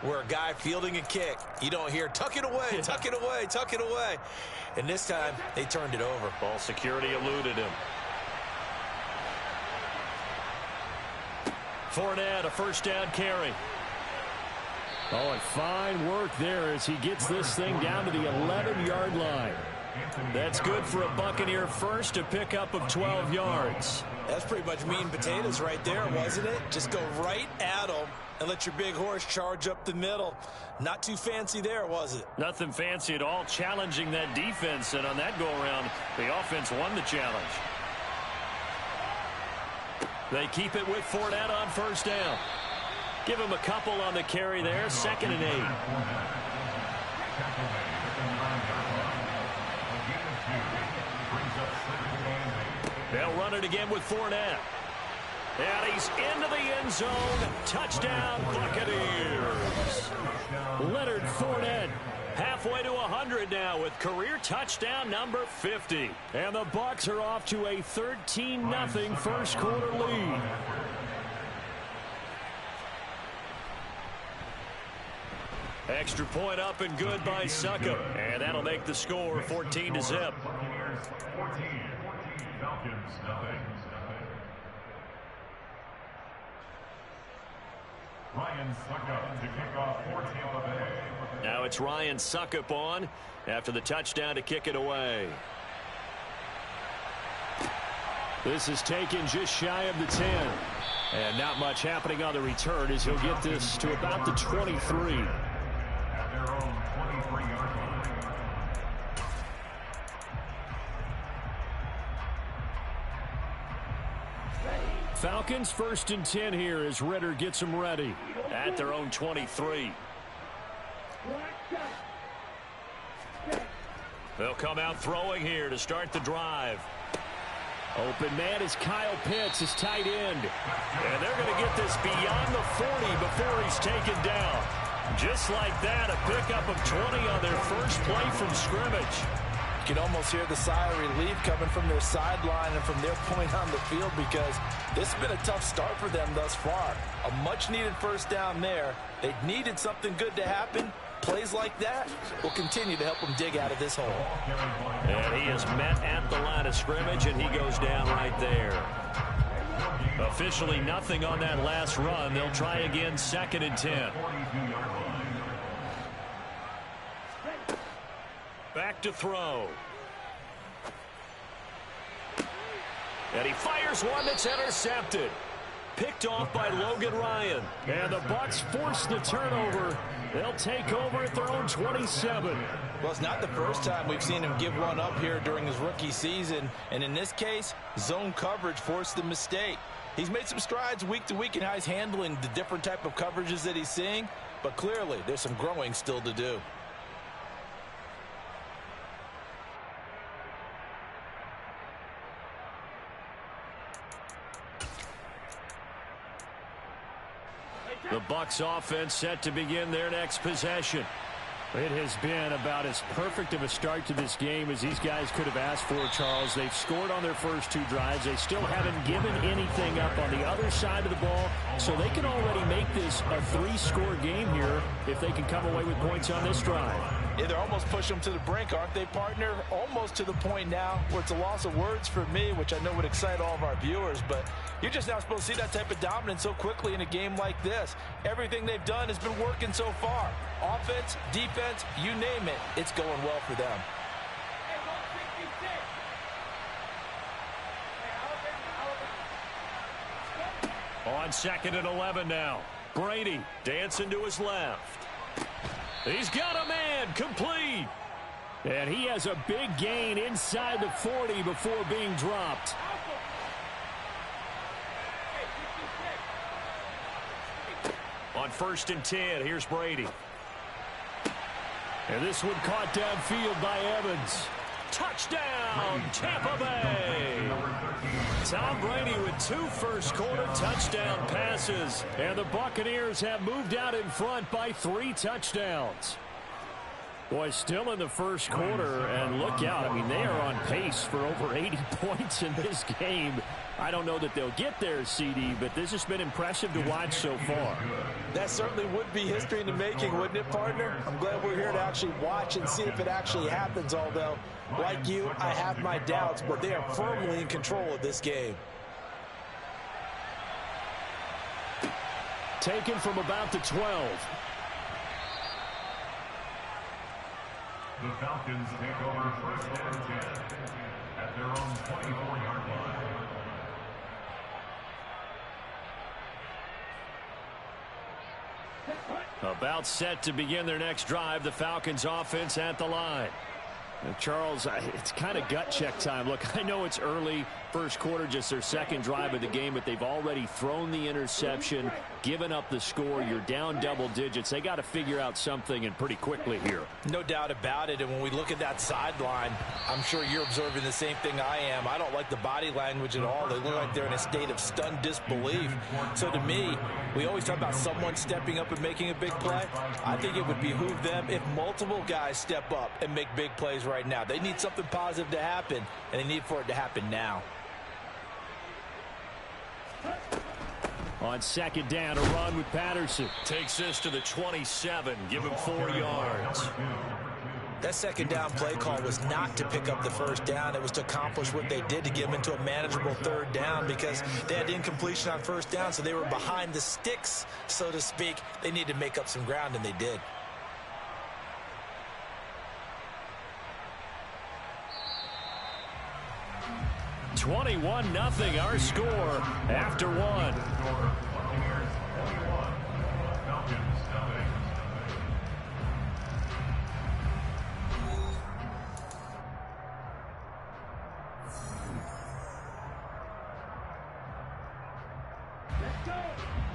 Where a guy fielding a kick, you don't hear, tuck it away, tuck it away, tuck it away. And this time, they turned it over. Ball security eluded him. Fournette, a first down carry. Oh, and fine work there as he gets this thing down to the 11-yard line. That's good for a Buccaneer first, a pickup of 12 yards. That's pretty much meat and potatoes right there, wasn't it? Just go right at them and let your big horse charge up the middle. Not too fancy there, was it? Nothing fancy at all, challenging that defense, and on that go-around, the offense won the challenge. They keep it with Fournette on first down. Give him a couple on the carry there, 2nd and 8. They'll run it again with Fournette. And he's into the end zone. Touchdown, Buccaneers. Leonard Fournette. Halfway to 100 now with career touchdown number 50. And the Bucs are off to a 13-0 first quarter lead. Extra point up and good by Succop. And that'll make the score 14-0. Ryan Succop to kick off for Tampa Bay. Now it's Ryan Succop on after the touchdown to kick it away. This is taken just shy of the 10. And not much happening on the return as he'll get this to about the 23. At their own 23-yard line. Falcons 1st and 10 here as Ritter gets them ready. At their own 23. They'll come out throwing here to start the drive. Open man is Kyle Pitts, his tight end. And they're going to get this beyond the 40 before he's taken down. Just like that, a pickup of 20 on their first play from scrimmage. You can almost hear the sigh of relief coming from their sideline and from their point on the field because this has been a tough start for them thus far. A much-needed first down there. They needed something good to happen. Plays like that will continue to help them dig out of this hole. And he is met at the line of scrimmage, and he goes down right there. Officially nothing on that last run. They'll try again, 2nd and 10. Back to throw. And he fires one that's intercepted. Picked off by Logan Ryan. And the Bucs force the turnover. They'll take over at their own 27. Well, it's not the first time we've seen him give one up here during his rookie season. And in this case, zone coverage forced the mistake. He's made some strides week to week in how he's handling the different type of coverages that he's seeing. But clearly, there's some growing still to do. The Bucs offense set to begin their next possession. It has been about as perfect of a start to this game as these guys could have asked for, Charles. They've scored on their first 2 drives. They still haven't given anything up on the other side of the ball, so they can already make this a 3-score game here if they can come away with points on this drive. Yeah, they're almost pushing them to the brink, aren't they, partner? Almost to the point now where it's a loss of words for me, which I know would excite all of our viewers, but you're just not supposed to see that type of dominance so quickly in a game like this. Everything they've done has been working so far. Offense, defense, you name it, it's going well for them. On 2nd and 11 now. Brady dancing to his left. He's got a man, complete. And he has a big gain inside the 40 before being dropped. On 1st and 10, here's Brady. And this one caught downfield by Evans. Touchdown, Tampa Bay. Tom Brady with 2 first-quarter touchdown passes. And the Buccaneers have moved out in front by 3 touchdowns. Boy, still in the first quarter, and look out. I mean, they are on pace for over 80 points in this game. I don't know that they'll get there, CD, but this has been impressive to watch so far. That certainly would be history in the making, wouldn't it, partner? I'm glad we're here to actually watch and see if it actually happens, although, like you, I have my doubts, but they are firmly in control of this game. Taken from about the 12. The Falcons take over first and 10 at their own 24-yard line. About set to begin their next drive. The Falcons offense at the line. Now, Charles, it's kind of gut check time. Look, I know it's early, first quarter, just their second drive of the game, but they've already thrown the interception, given up the score. You're down double digits. They got to figure out something, and pretty quickly here. No doubt about it, and when we look at that sideline, I'm sure you're observing the same thing I am. I don't like the body language at all. They look like they're in a state of stunned disbelief. So to me, we always talk about someone stepping up and making a big play. I think it would behoove them if multiple guys step up and make big plays right now. They need something positive to happen, and they need for it to happen now. On second down, a run with Patterson. Takes this to the 27. Give him 4 yards. That second down play call was not to pick up the first down. It was to accomplish what they did, to get them into a manageable third down, because they had incompletion on first down, so they were behind the sticks, so to speak. They needed to make up some ground, and they did. (21-0) our score after one.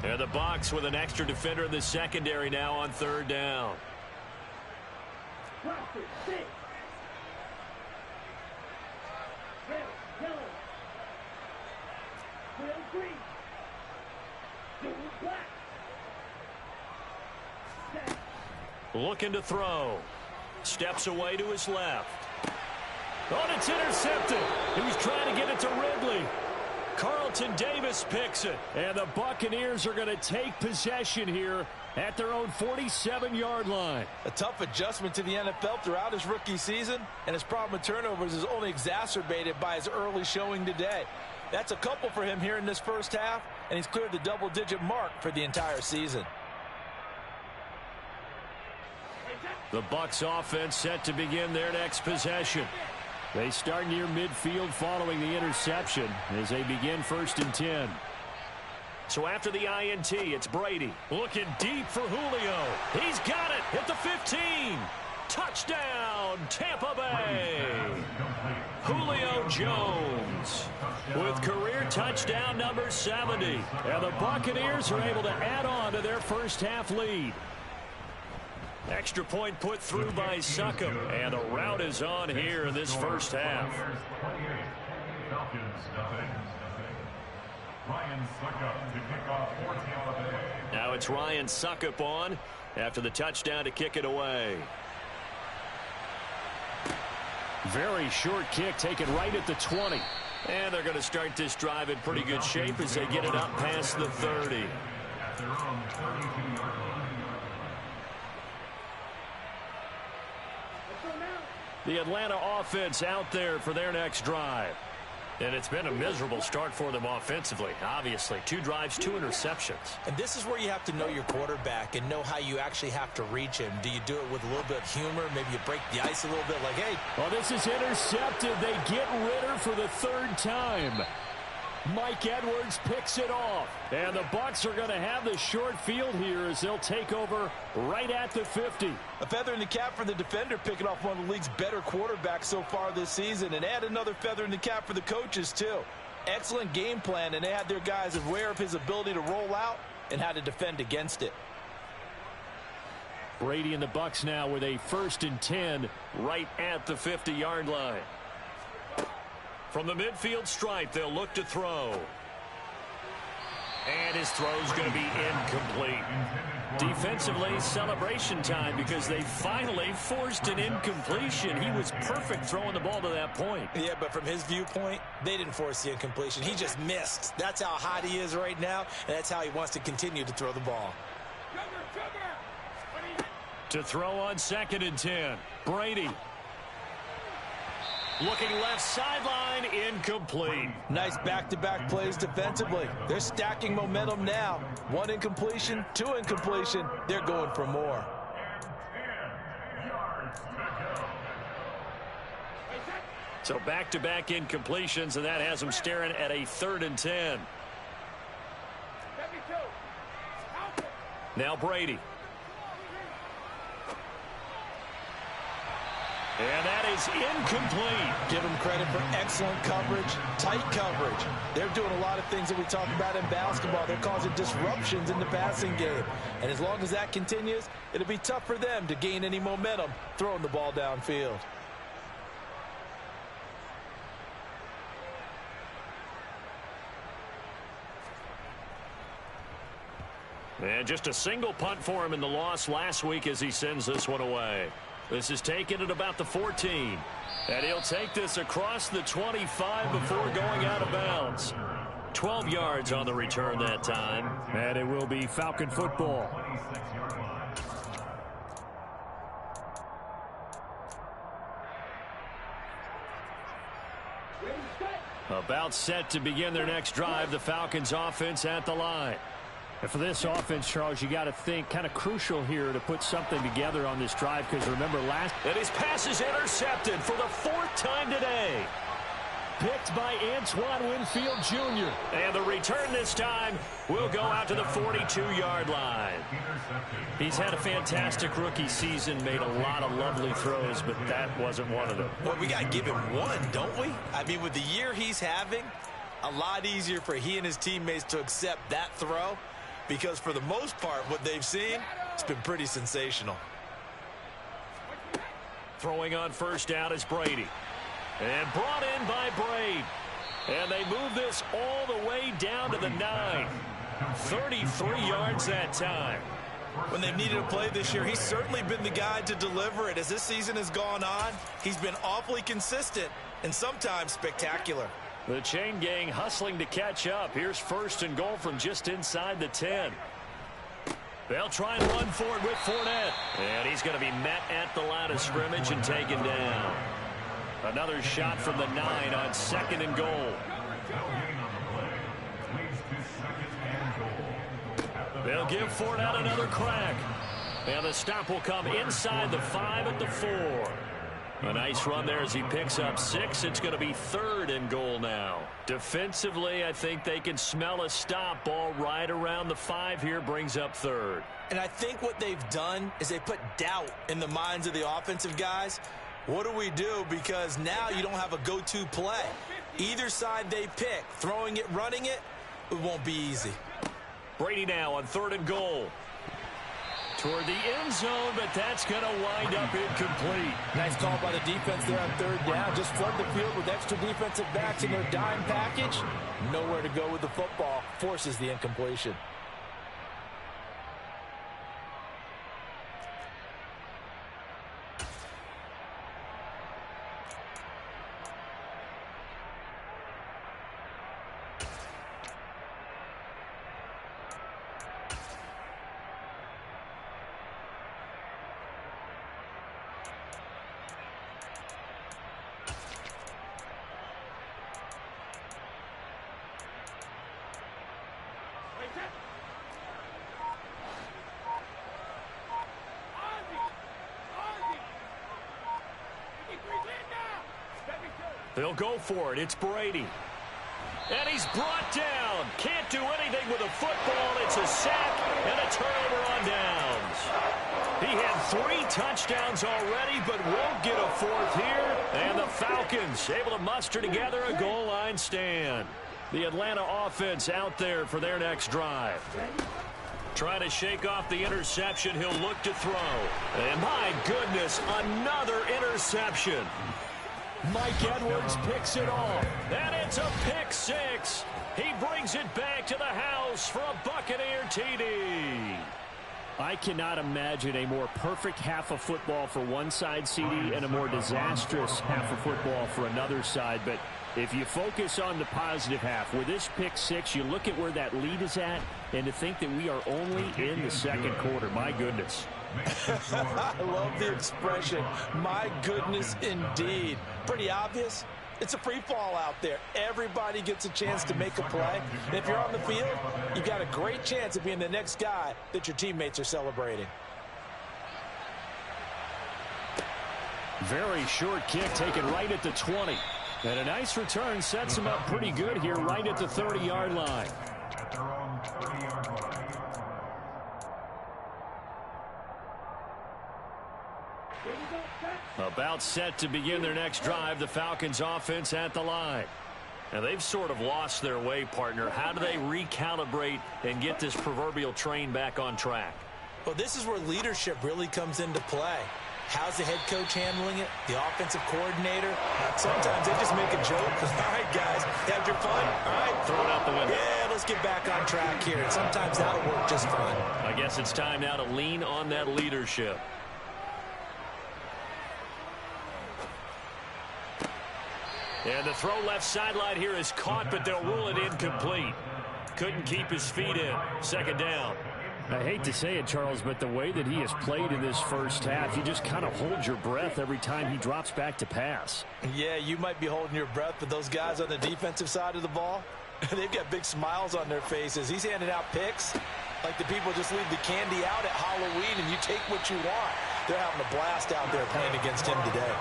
And the Bucs with an extra defender in the secondary now on third down. Looking to throw. Steps away to his left. Oh, and it's intercepted. He was trying to get it to Ridley. Carlton Davis picks it. And the Buccaneers are going to take possession here at their own 47-yard line. A tough adjustment to the NFL throughout his rookie season, and his problem with turnovers is only exacerbated by his early showing today. That's a couple for him here in this first half, and he's cleared the double-digit mark for the entire season. The Bucs offense set to begin their next possession. They start near midfield following the interception as they begin first and 10. So after the INT, it's Brady looking deep for Julio. He's got it at the 15. Touchdown, Tampa Bay. Julio Jones with career touchdown number 70. And the Buccaneers are able to add on to their first half lead. Extra point put through by Succop, and the route is on here in this first half. Now it's Ryan Succop on after the touchdown to kick it away. Very short kick taken right at the 20. And they're going to start this drive in pretty good shape as they get it up past the 30. The Atlanta offense out there for their next drive. And it's been a miserable start for them offensively, obviously. 2 drives, 2 interceptions. And this is where you have to know your quarterback and know how you actually have to reach him. Do you do it with a little bit of humor? Maybe you break the ice a little bit like, hey. Oh, this is intercepted. They get Ritter for the 3rd time. Mike Edwards picks it off. And the Bucs are going to have the short field here as they'll take over right at the 50. A feather in the cap for the defender, picking off one of the league's better quarterbacks so far this season. And add another feather in the cap for the coaches, too. Excellent game plan, and they had their guys aware of his ability to roll out and how to defend against it. Brady and the Bucs now with a 1st and 10 right at the 50-yard line. From the midfield stripe, they'll look to throw. And his throw's going to be incomplete. Defensively, celebration time because they finally forced an incompletion. He was perfect throwing the ball to that point. Yeah, but from his viewpoint, they didn't force the incompletion. He just missed. That's how hot he is right now, and that's how he wants to continue to throw the ball. To throw on 2nd and 10, Brady. Looking left sideline, incomplete. Nice back-to-back plays defensively. They're stacking momentum now. 1 incompletion, 2 incompletion. They're going for more. So back-to-back incompletions, and that has them staring at a 3rd and 10. Now Brady. And that is incomplete. Give them credit for excellent coverage, tight coverage. They're doing a lot of things that we talk about in basketball. They're causing disruptions in the passing game. And as long as that continues, it'll be tough for them to gain any momentum throwing the ball downfield. And just a single punt for him in the loss last week as he sends this one away. This is taken at about the 14. And he'll take this across the 25 before going out of bounds. 12 yards on the return that time. And it will be Falcon football. About set to begin their next drive, the Falcons offense at the line. And for this offense, Charles, you got to think kind of crucial here to put something together on this drive, because remember last... And his pass is intercepted for the 4th time today. Picked by Antoine Winfield Jr. And the return this time will go out to the 42-yard line. He's had a fantastic rookie season, made a lot of lovely throws, but that wasn't one of them. Well, we got to give him one, don't we? I mean, with the year he's having, a lot easier for he and his teammates to accept that throw, because for the most part, what they've seen, it's been pretty sensational. Throwing on 1st down is Brady. And brought in by Braid. And they move this all the way down to the 9. 33 yards that time. When they've needed a play this year, he's certainly been the guy to deliver it. As this season has gone on, he's been awfully consistent and sometimes spectacular. The chain gang hustling to catch up. Here's 1st and goal from just inside the 10. They'll try and run for it with Fournette. And he's going to be met at the line of scrimmage and taken down. Another shot from the 9 on 2nd and goal. They'll give Fournette another crack. And the stop will come inside the 5 at the 4. A nice run there as he picks up 6. It's going to be 3rd and goal now. Defensively, I think they can smell a stop. Ball right around the 5 here, brings up 3rd. And I think what they've done is they put doubt in the minds of the offensive guys. What do we do? Because now you don't have a go-to play. Either side they pick, throwing it, running it, it won't be easy. Brady now on 3rd and goal. Toward the end zone, but that's going to wind up incomplete. Nice call by the defense there on 3rd down. Just flood the field with extra defensive backs in their dime package. Nowhere to go with the football. Forces the incompletion. They'll go for it. It's Brady. And he's brought down. Can't do anything with a football. It's a sack and a turnover on downs. He had 3 touchdowns already, but won't get a 4th here. And the Falcons able to muster together a goal line stand. The Atlanta offense out there for their next drive. Trying to shake off the interception. He'll look to throw. And my goodness, another interception. Mike Edwards picks it off. And it's a pick 6. He brings it back to the house for a Buccaneer TD. I cannot imagine a more perfect half of football for one side, CD, and a more disastrous half of football for another side. But if you focus on the positive half, with this pick six, you look at where that lead is at, and to think that we are only in the second quarter. My goodness. I love the expression, my goodness indeed. Pretty obvious. It's a free fall out there. Everybody gets a chance to make a play. And if you're on the field, you've got a great chance of being the next guy that your teammates are celebrating. Very short kick taken right at the 20. And a nice return sets him up pretty good here right at the 30-yard line. At their own 30-yard line. About set to begin their next drive, the Falcons offense at the line. Now they've sort of lost their way, partner. How do they recalibrate and get this proverbial train back on track? Well, this is where leadership really comes into play. How's the head coach handling it? The offensive coordinator? Sometimes they just make a joke. All right, guys, had your fun? All right. Throw it out the window. Yeah, let's get back on track here. And sometimes that'll work just fine. I guess it's time now to lean on that leadership. And the throw left sideline here is caught, but they'll rule it incomplete. Couldn't keep his feet in. Second down. I hate to say it, Charles, but the way that he has played in this first half, you just kind of hold your breath every time he drops back to pass. Yeah, you might be holding your breath, but those guys on the defensive side of the ball, they've got big smiles on their faces. He's handing out picks like the people just leave the candy out at Halloween and you take what you want. They're having a blast out there playing against him today.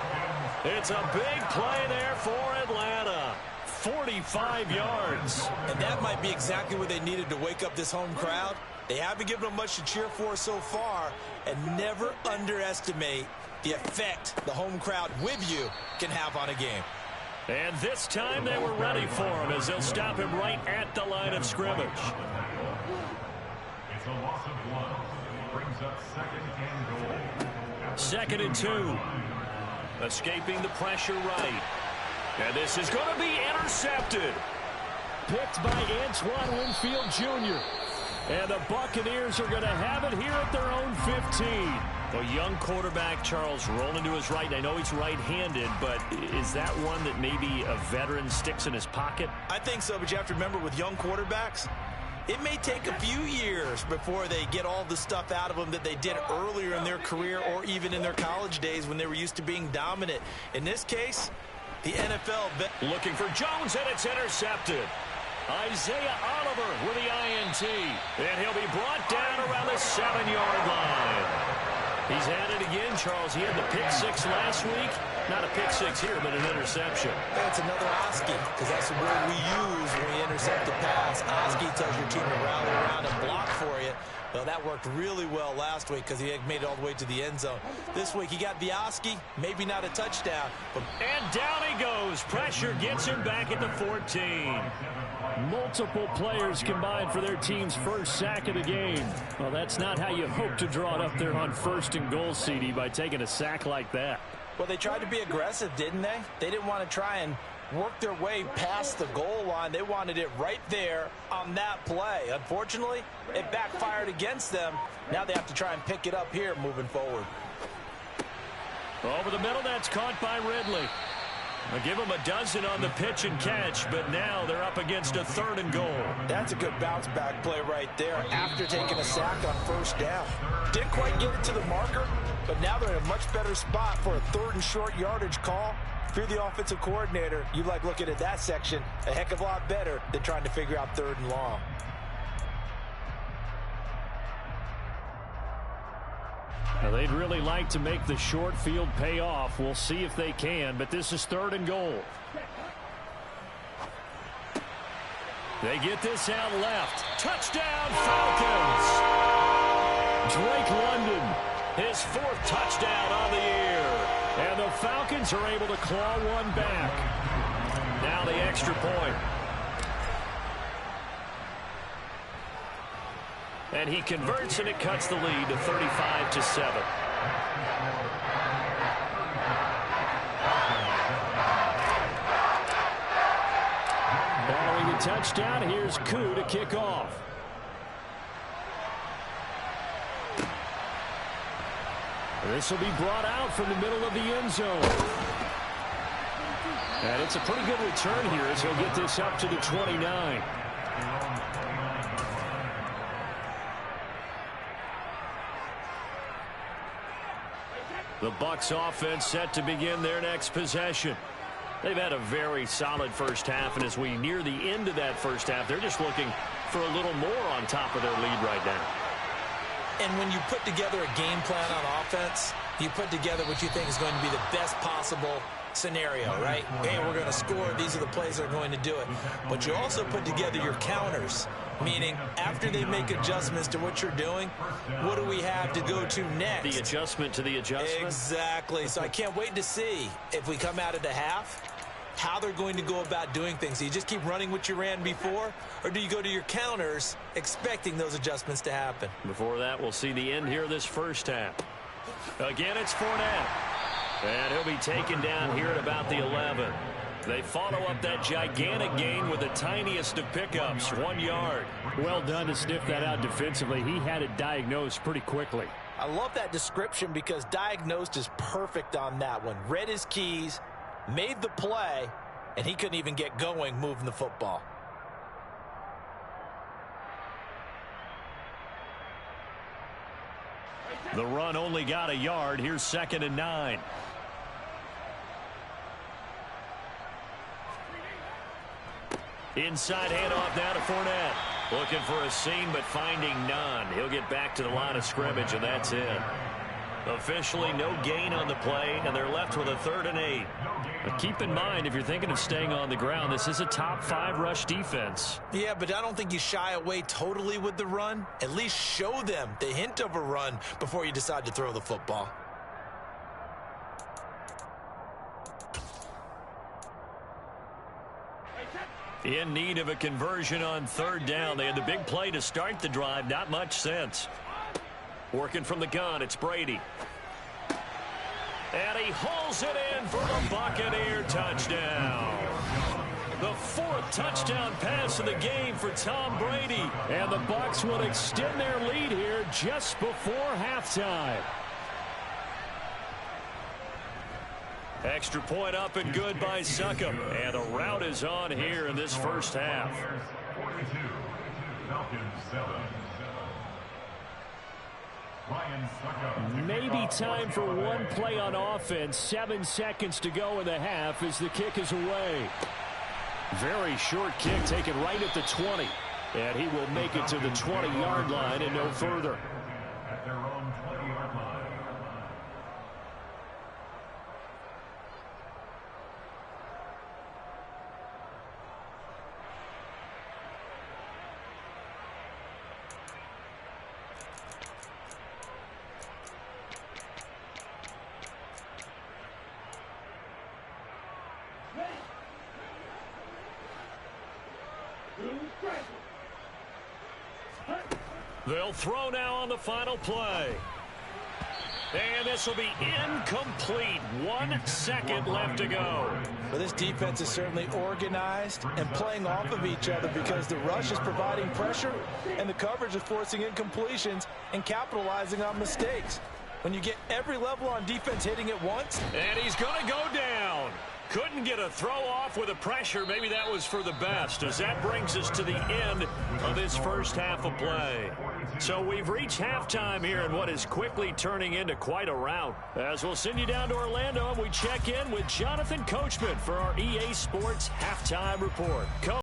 It's a big play there for Atlanta. 45 yards. And that might be exactly what they needed to wake up this home crowd. They haven't given them much to cheer for so far, and never underestimate the effect the home crowd with you can have on a game. And this time they were ready for him as they'll stop him right at the line of scrimmage. It's a loss of one. Brings up second and goal. Second and 2. Escaping the pressure right. And this is going to be intercepted. Picked by Antoine Winfield Jr. And the Buccaneers are going to have it here at their own 15. A young quarterback, Charles, rolling to his right. I know he's right-handed, but is that one that maybe a veteran sticks in his pocket? I think so, but you have to remember with young quarterbacks, it may take a few years before they get all the stuff out of them that they did earlier in their career or even in their college days when they were used to being dominant. In this case, the NFL looking for Jones, and it's intercepted. Isaiah Oliver with the INT. And he'll be brought down around the 7-yard line. He's at it again, Charles. He had the pick six last week. Not a pick six here, but an interception. That's another Oski, because that's the word we use when we intercept a pass. Oski tells your team to rally around and block for you. Well, that worked really well last week because he had made it all the way to the end zone. This week, he got the Oski, maybe not a touchdown. But and down he goes. Pressure gets him back at the 14. Multiple players combined for their team's first sack of the game. Well, that's not how you hope to draw it up there on first and goal, CD, by taking a sack like that. Well, they tried to be aggressive, didn't they? They didn't want to try and work their way past the goal line. They wanted it right there on that play. Unfortunately, it backfired against them. Now they have to try and pick it up here moving forward. Over the middle, that's caught by Ridley. I'll give them a dozen on the pitch and catch, but now they're up against a third and goal. That's a good bounce back play right there after taking a sack on first down. Didn't quite get it to the marker, but now they're in a much better spot for a third and short yardage call. If you're the offensive coordinator, you like looking at that section a heck of a lot better than trying to figure out third and long. Now, they'd really like to make the short field pay off. We'll see if they can, but this is third and goal. They get this out left. Touchdown, Falcons! Drake London, his fourth touchdown on the year. And the Falcons are able to claw one back. Now the extra point. And he converts, and it cuts the lead to 35-7. Following the touchdown, here's Koo to kick off. This will be brought out from the middle of the end zone. And it's a pretty good return here as he'll get this up to the 29. The Bucs offense set to begin their next possession. They've had a very solid first half, and as we near the end of that first half, they're just looking for a little more on top of their lead right now. And when you put together a game plan on offense, you put together what you think is going to be the best possible scenario, right? Hey, we're going to score. These are the plays that are going to do it. But you also put together your counters, meaning after they make adjustments to what you're doing, what do we have to go to next? The adjustment to the adjustment? Exactly. So I can't wait to see if we come out at the half, how they're going to go about doing things. Do you just keep running what you ran before, or do you go to your counters expecting those adjustments to happen? Before that, we'll see the end here of this first half. Again, it's Fournette. And he'll be taken down here at about the 11. They follow up that gigantic gain with the tiniest of pickups, 1 yard. Well done to sniff that out defensively. He had it diagnosed pretty quickly. I love that description because diagnosed is perfect on that one. Read his keys, made the play, and he couldn't even get going moving the football. The run only got a yard. Here's 2nd and 9. Inside handoff now to Fournette. Looking for a seam, but finding none. He'll get back to the line of scrimmage, and that's it. Officially no gain on the play, and they're left with a 3rd and 8. But keep in mind, if you're thinking of staying on the ground, this is a top 5 rush defense. Yeah, but I don't think you shy away totally with the run. At least show them the hint of a run before you decide to throw the football. In need of a conversion on 3rd down. They had the big play to start the drive. Not much sense. Working from the gun, it's Brady. And he hauls it in for the Buccaneer touchdown. The 4th touchdown pass of the game for Tom Brady. And the Bucs will extend their lead here just before halftime. Extra point up and good by Succop. And a rout is on here in this first half. 42, Falcons 7. Ryan Succop. Maybe time for one play on offense. 7 seconds to go in the half as the kick is away. Very short kick taken right at the 20. And he will make it to the 20-yard line and no further. At their own 20-yard line. They'll throw now on the final play. And this will be incomplete. 1 second left to go. Well, this defense is certainly organized and playing off of each other because the rush is providing pressure and the coverage is forcing incompletions and capitalizing on mistakes. When you get every level on defense hitting at once. And he's going to go down. Couldn't get a throw off with the pressure. Maybe that was for the best, as that brings us to the end of this first half of play. So we've reached halftime here in what is quickly turning into quite a rout. As we'll send you down to Orlando and we check in with Jonathan Coachman for our EA Sports Halftime Report.